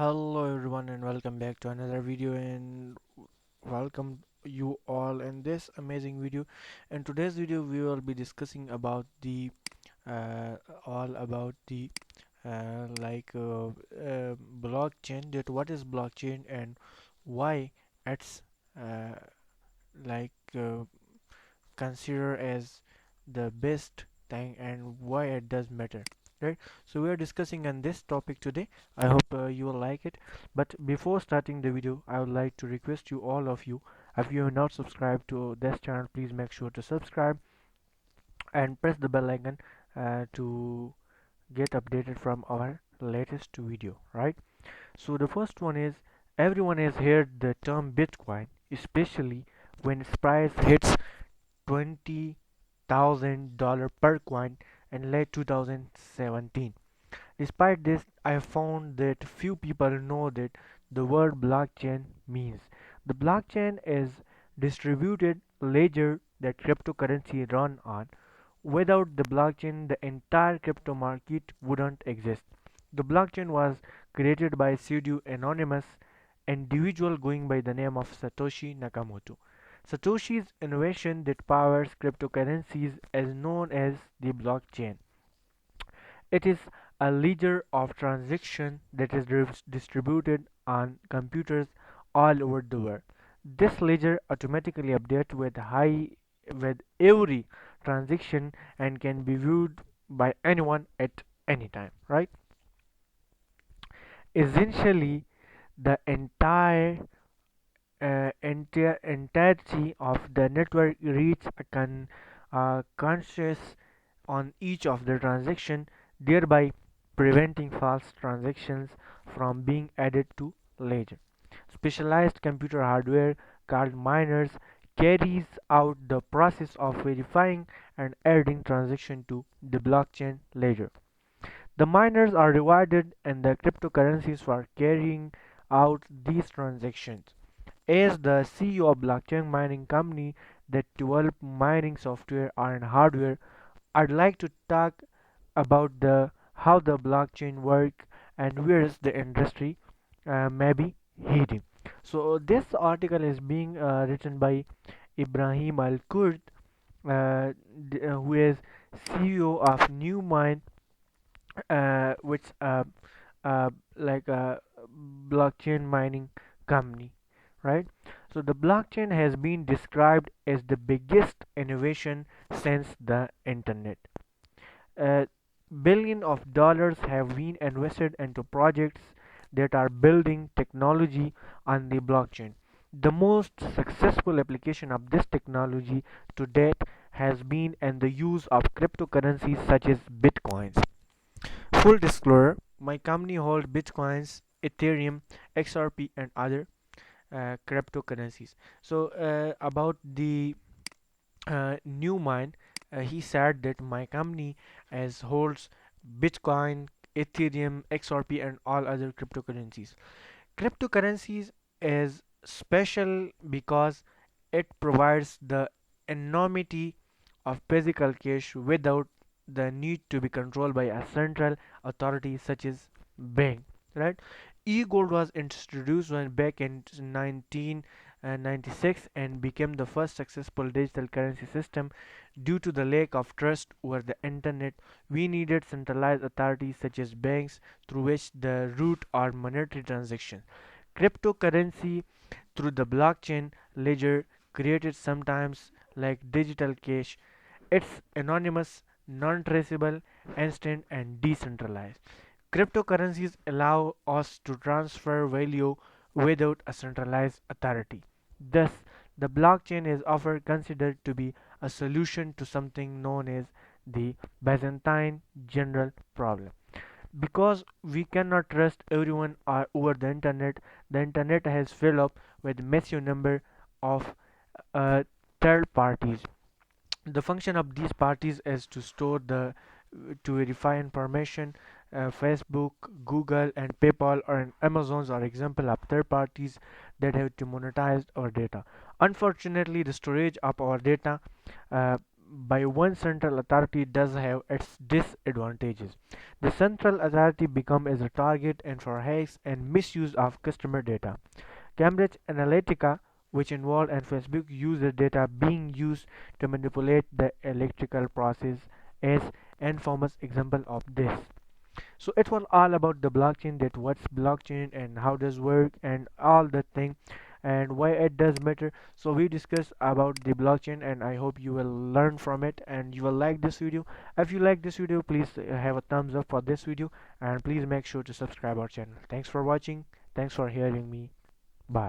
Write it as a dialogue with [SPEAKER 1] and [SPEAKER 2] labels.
[SPEAKER 1] Hello everyone and welcome back to another video and welcome you all in this amazing video. In today's video we will be discussing about the uh, all about the blockchain, that what is blockchain and why it's uh, like considered as the best thing and why it does matter, right? So we are discussing on this topic today. I hope you will like it, but before starting the video I would like to request you, all of you, if you have not subscribed to this channel, please make sure to subscribe and press the bell icon to get updated from our latest video, right? So the first one is, everyone has heard the term Bitcoin, especially when its price hits $20,000 per coin in late 2017. Despite this, I found that few people know that the word blockchain means. The blockchain is distributed ledger that cryptocurrency run on. Without the blockchain, the entire crypto market wouldn't exist. The blockchain was created by a pseudo-anonymous individual going by the name of Satoshi Nakamoto. Satoshi's innovation that powers cryptocurrencies is known as the blockchain. It is a ledger of transaction that is distributed on computers all over the world. This ledger automatically updates with every transaction and can be viewed by anyone at any time, right? Essentially, the entirety of the network reads a conscious on each of the transaction, thereby preventing false transactions from being added to ledger. Specialized computer hardware called miners carries out the process of verifying and adding transactions to the blockchain ledger. The miners are rewarded in the cryptocurrencies for carrying out these transactions. As the CEO of blockchain mining company that develop mining software and hardware, I'd like to talk about the how the blockchain work and where is the industry maybe heading. So this article is being written by Ibrahim Al Kurd, who is CEO of Newmine, which like a blockchain mining company, right? So the blockchain has been described as the biggest innovation since the internet. uh, Billions of dollars have been invested into projects that are building technology on the blockchain. The most successful application of this technology to date has been in the use of cryptocurrencies such as bitcoins. Full disclosure, my company holds bitcoins, Ethereum, XRP, and other cryptocurrencies. So, about the new mine, he said that my company as holds Bitcoin, Ethereum, XRP, and all other cryptocurrencies. Cryptocurrencies is special because it provides the anonymity of physical cash without the need to be controlled by a central authority such as bank, right? E-gold was introduced back in 1996 and became the first successful digital currency system. Due to the lack of trust over the internet, we needed centralized authorities such as banks through which the root our monetary transaction. Cryptocurrency through the blockchain ledger created sometimes like digital cash. It's anonymous, non-traceable, instant, and decentralized. Cryptocurrencies allow us to transfer value without a centralized authority. Thus, the blockchain is often considered to be a solution to something known as the Byzantine general problem. Because we cannot trust everyone over the internet has filled up with massive number of uh, third parties. The function of these parties is to store the to verify information. Facebook, Google, and PayPal or Amazon are example of third parties that have to monetize our data. Unfortunately, the storage of our data uh, by one central authority does have its disadvantages. The central authority becomes as a target and for hacks and misuse of customer data. Cambridge Analytica, which involved and Facebook user data being used to manipulate the electoral process, is an famous example of this. So it was all about the blockchain, that what's blockchain and how does work and all the thing and why it does matter. So we discussed about the blockchain, and I hope you will learn from it and you will like this video. If you like this video, please have a thumbs up for this video, and please make sure to subscribe our channel. Thanks for watching. Thanks for hearing me. Bye.